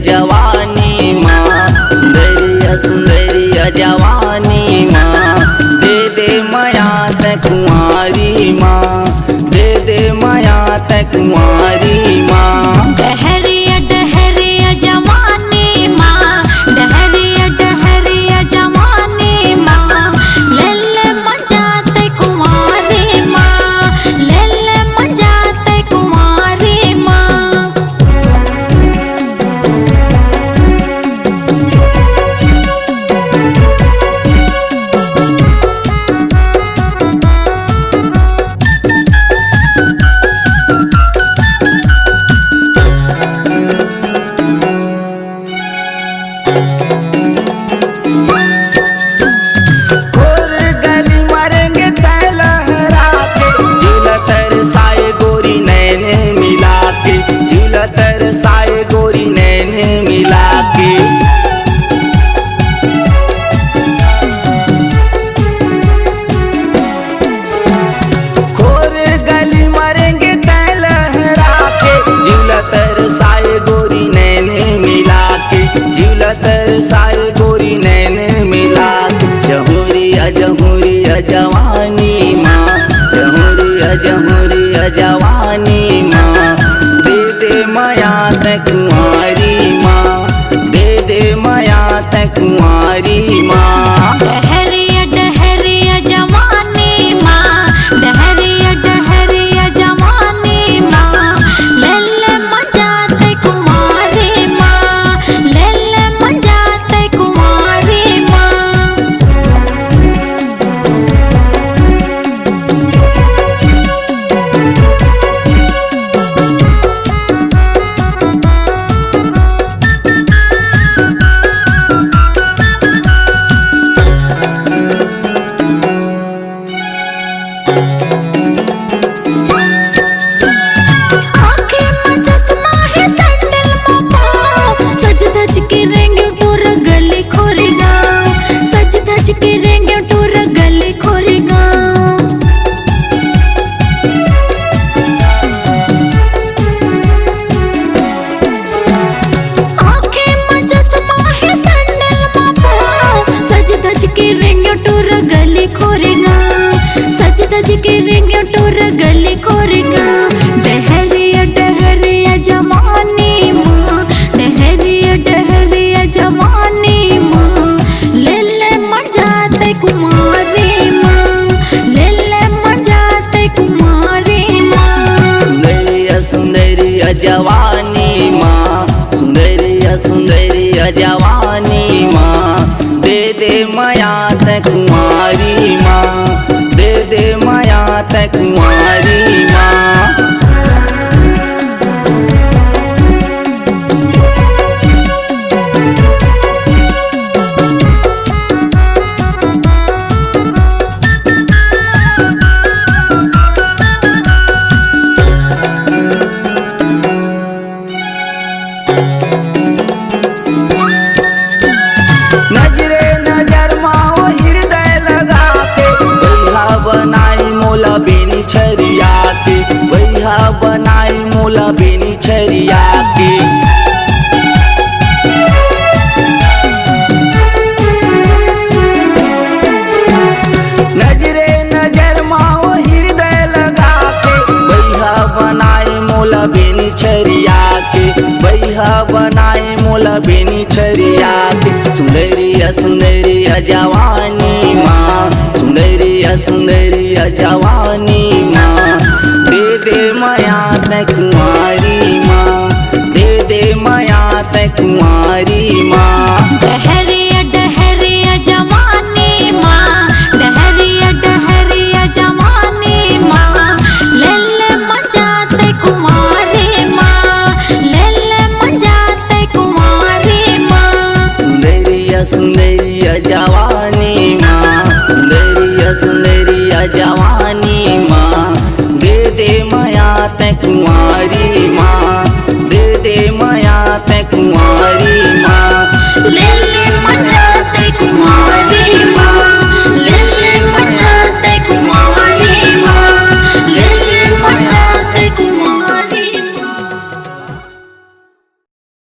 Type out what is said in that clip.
जवानी माँ, सुंदरिया जवानी माँ, दे दे माया ते कुंवारी माँ, दे दे माया ते कुंवारी माँ। डहरिया डहरिया जवानी माँ, डहरिया डहरिया जवानी माँ, ले ले मजा ते कुंवारी माँ, ले ले मजा ते कुंवारी माँ। तरसाए गोरी नैन मिला के, खोर गली मरेंगे तै लहरा के, झूला तरसाए गोरी नैन मिला के, झूला तरसाए गोरी नैन मिला के। जहुरिया जहुरिया जवानी माँ, जहुरिया जहुरिया जवानी माँ, दे दे माया ते कुंवारी माँ, दे दे माया ते कुंवारी माँ। डहरिया डहरिया जवानी माँ, डहरिया डहरिया जवानी माँ, ले ले मजा ते कुंवारी माँ, ले ले मजा ते कुंवारी माँ। गली खोरेगा डहरिया डहरिया जवानी माँ, डहरिया डहरिया जवानी माँ, ले ले मजा ते कुंवारी माँ, ले ले मजा ते कुंवारी माँ। सुंदरिया सुंदरिया जवानी माँ, सुंदरिया सुंदरिया जवानी माँ, दे दे माया ते कुंवारी माँ, दे दे माया ते कुंवारी माँ। नजरे नजर माओ हृदय लगा के, बैहा बनाई मोला बेनी छरिया के, बैहा बनाई मोला बेनी छरिया के। नजरे नजर माओ हृदय लगा के, बैहा बनाई मोला बेनी छरिया के, बैहा बनाई मोला बेनी छरिया के। सुंदरिया सुंदरिया जवानी माँ, सुंदरिया सुंदरिया जवानी माँ, दे दे माया ते कुंवारी माँ, दे दे माया ते कुंवारी माँ। डहरिया डहरिया जवानी माँ, डहरिया डहरिया जवानी माँ, ले ले मजा ते कुंवारी माँ, ले ले मजा ते कुंवारी माँ। सुंदरिया सुंदरिया जवानी माँ,